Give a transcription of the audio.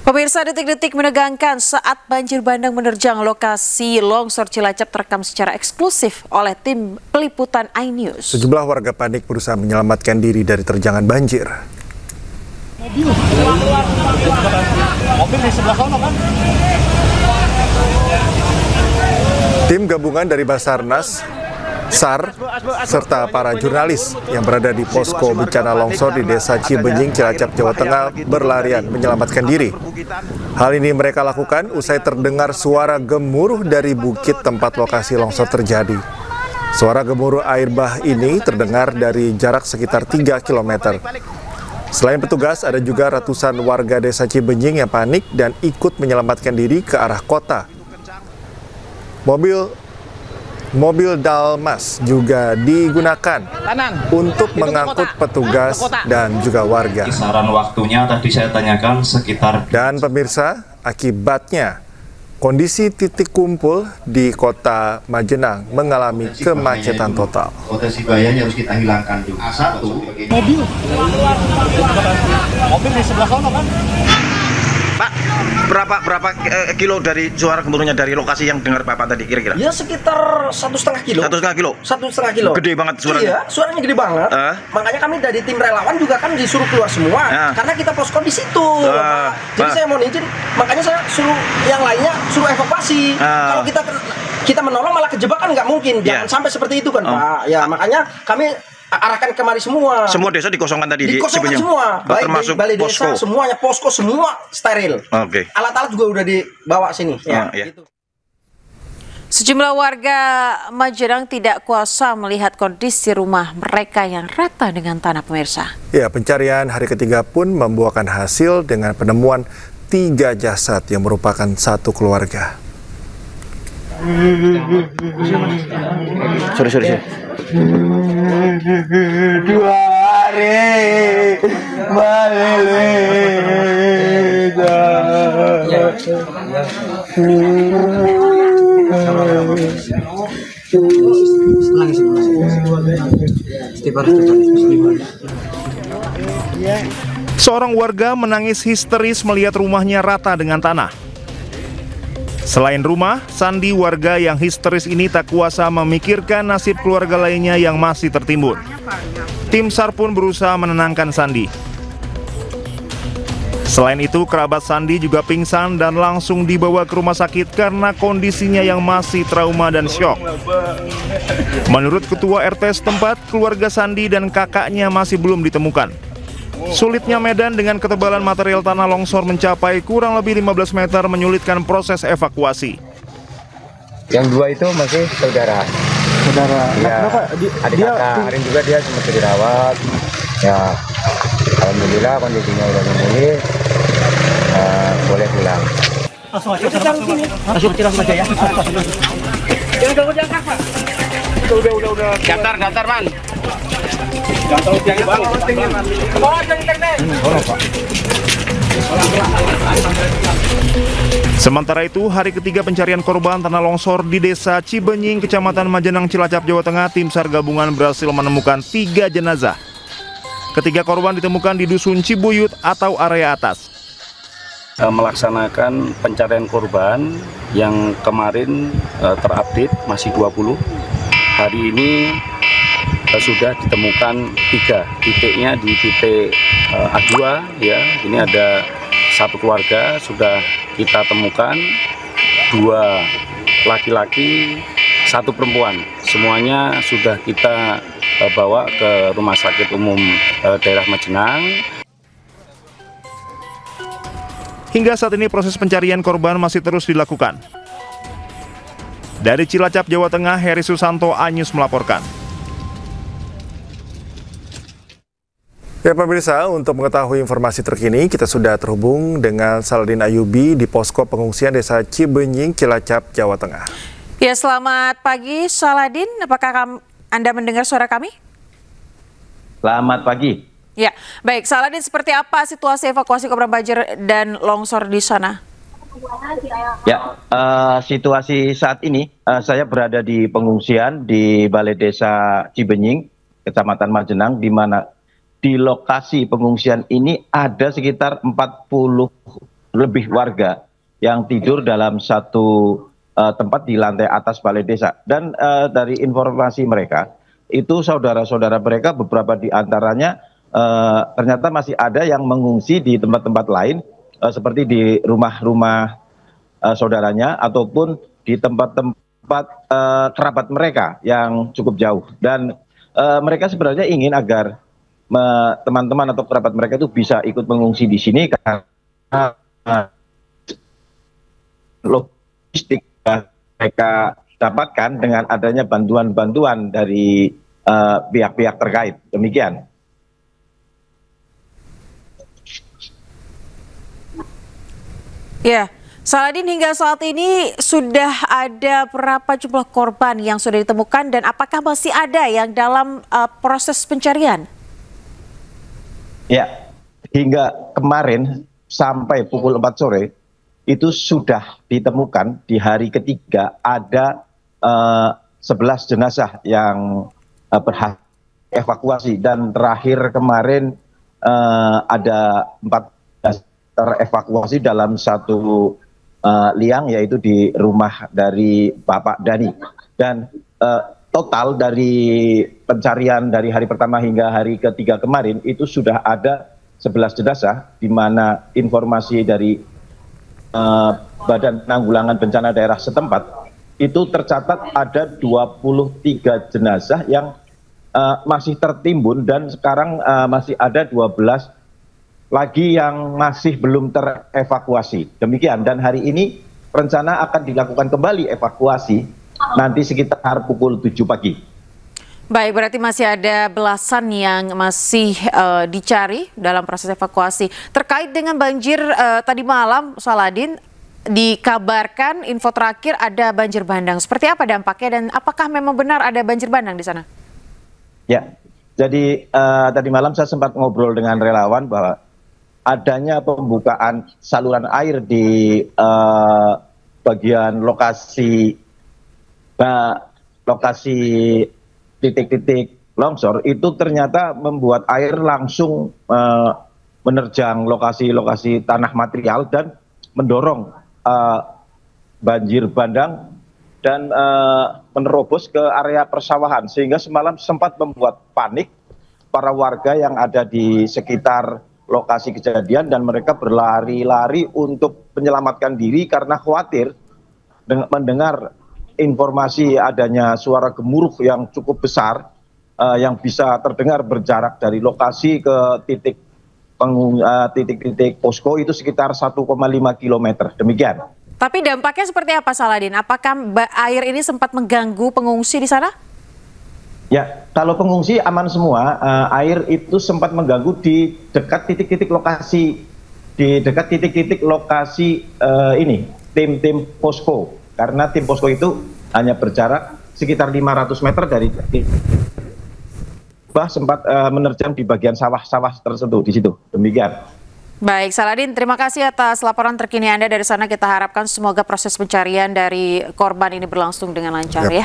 Pemirsa, detik-detik menegangkan saat banjir bandang menerjang lokasi longsor Cilacap terekam secara eksklusif oleh tim peliputan iNews. Sejumlah warga panik berusaha menyelamatkan diri dari terjangan banjir. Tim gabungan dari Basarnas, SAR, serta para jurnalis yang berada di posko bencana longsor di Desa Cibenying, Cilacap, Jawa Tengah berlarian menyelamatkan diri. Hal ini mereka lakukan usai terdengar suara gemuruh dari bukit tempat lokasi longsor terjadi. Suara gemuruh air bah ini terdengar dari jarak sekitar 3 km. Selain petugas, ada juga ratusan warga Desa Cibenying yang panik dan ikut menyelamatkan diri ke arah kota. Mobil Dalmas juga digunakan untuk mengangkut petugas dan juga warga. Kisaran waktunya tadi saya tanyakan sekitar. Dan pemirsa, akibatnya kondisi titik kumpul di kota Majenang mengalami kemacetan total. Potensi bahayanya harus kita hilangkan dulu. Mobil di sebelah sana kan? Pak, berapa kilo dari suara gemuruhnya dari lokasi yang dengar Bapak tadi kira-kira? Ya sekitar 1,5 kilo. 1,5 kilo? 1,5 kilo. Gede banget suaranya? Iya, suaranya gede banget. Makanya kami dari tim relawan juga kan disuruh keluar semua. Karena kita posko di situ. Jadi saya mohon izin, makanya saya suruh yang lainnya suruh evakuasi. Kalau kita menolong malah kejebak kan nggak mungkin. Jangan sampai seperti itu kan Pak. Ya makanya kami arahkan kemari semua. Semua desa dikosongkan tadi? Dikosongkan semua. Baik termasuk balai desa, semuanya posko semua steril. Oke. Alat-alat juga udah dibawa sini. Gitu. Sejumlah warga Majenang tidak kuasa melihat kondisi rumah mereka yang rata dengan tanah, pemirsa. Ya, pencarian hari ketiga pun membuahkan hasil dengan penemuan 3 jasad yang merupakan satu keluarga. Sorry. 2 hari Seorang warga menangis histeris melihat rumahnya rata dengan tanah. Selain rumah, Sandi, warga yang histeris ini tak kuasa memikirkan nasib keluarga lainnya yang masih tertimbun. Tim SAR pun berusaha menenangkan Sandi. Selain itu, kerabat Sandi juga pingsan dan langsung dibawa ke rumah sakit karena kondisinya yang masih trauma dan syok. Menurut Ketua RT setempat, keluarga Sandi dan kakaknya masih belum ditemukan. Sulitnya medan dengan ketebalan material tanah longsor mencapai kurang lebih 15 meter menyulitkan proses evakuasi. Yang 2 itu masih saudara. Ya, adik kakak. Kemarin juga dia sempat dirawat. Ya, alhamdulillah kondisinya udah memulih. Boleh pulang. Langsung aja ya. Udah. Datar man. Sementara itu, hari ketiga pencarian korban tanah longsor di Desa Cibenying, Kecamatan Majenang, Cilacap, Jawa Tengah, tim SAR gabungan berhasil menemukan 3 jenazah. Ketiga korban ditemukan di Dusun Cibuyut atau area atas. Melaksanakan pencarian korban yang kemarin terupdate masih 20. Hari ini sudah ditemukan 3 titiknya di titik A2 ya. Ini ada 1 keluarga sudah kita temukan, 2 laki-laki, 1 perempuan. Semuanya sudah kita bawa ke Rumah Sakit Umum Daerah Majenang. Hingga saat ini proses pencarian korban masih terus dilakukan. Dari Cilacap, Jawa Tengah, Heri Susanto, iNews melaporkan. Ya pemirsa, untuk mengetahui informasi terkini, kita sudah terhubung dengan Saladin Ayubi di posko pengungsian Desa Cibenying, Cilacap, Jawa Tengah. Ya, selamat pagi Saladin, apakah Anda mendengar suara kami? Selamat pagi. Ya, baik. Saladin, seperti apa situasi evakuasi korban banjir dan longsor di sana? Ya, situasi saat ini saya berada di pengungsian di Balai Desa Cibenying, Kecamatan Majenang, di mana di lokasi pengungsian ini ada sekitar 40 lebih warga yang tidur dalam satu tempat di lantai atas balai desa. Dan dari informasi mereka, itu saudara-saudara mereka beberapa di antaranya ternyata masih ada yang mengungsi di tempat-tempat lain, seperti di rumah-rumah saudaranya ataupun di tempat-tempat kerabat mereka yang cukup jauh. Dan mereka sebenarnya ingin agar teman-teman atau kerabat mereka itu bisa ikut mengungsi di sini karena logistik mereka dapatkan dengan adanya bantuan-bantuan dari pihak-pihak terkait. Demikian. Ya, Saladin, hingga saat ini sudah ada berapa jumlah korban yang sudah ditemukan dan apakah masih ada yang dalam proses pencarian? Ya, hingga kemarin sampai pukul 4 sore itu sudah ditemukan di hari ketiga ada 11 jenazah yang berhasil evakuasi, dan terakhir kemarin ada 14 terevakuasi dalam satu liang, yaitu di rumah dari Bapak Dani. Dan total dari pencarian dari hari pertama hingga hari ketiga kemarin itu sudah ada 11 jenazah, di mana informasi dari Badan Penanggulangan Bencana Daerah setempat itu tercatat ada 23 jenazah yang masih tertimbun, dan sekarang masih ada 12 lagi yang masih belum terevakuasi. Demikian, dan hari ini rencana akan dilakukan kembali evakuasi nanti sekitar pukul 7 pagi. Baik, berarti masih ada belasan yang masih dicari dalam proses evakuasi. Terkait dengan banjir tadi malam, Saladin, dikabarkan info terakhir ada banjir bandang. Seperti apa dampaknya dan apakah memang benar ada banjir bandang di sana? Ya, jadi tadi malam saya sempat ngobrol dengan relawan bahwa adanya pembukaan saluran air di bagian lokasi titik-titik longsor itu ternyata membuat air langsung menerjang lokasi-lokasi tanah material dan mendorong banjir bandang dan menerobos ke area persawahan, sehingga semalam sempat membuat panik para warga yang ada di sekitar lokasi kejadian, dan mereka berlari-lari untuk menyelamatkan diri karena khawatir mendengar informasi adanya suara gemuruh yang cukup besar yang bisa terdengar berjarak dari lokasi ke titik-titik posko itu sekitar 1,5 km. Demikian. Tapi dampaknya seperti apa, Saladin? Apakah air ini sempat mengganggu pengungsi di sana? Ya, kalau pengungsi aman semua. Air itu sempat mengganggu di dekat titik-titik lokasi, ini tim-tim posko. Karena tim posko itu hanya berjarak sekitar 500 meter dari sempat menerjang di bagian sawah-sawah tersebut di situ. Demikian. Baik, Saladin, terima kasih atas laporan terkini Anda dari sana. Kita harapkan semoga proses pencarian dari korban ini berlangsung dengan lancar ya.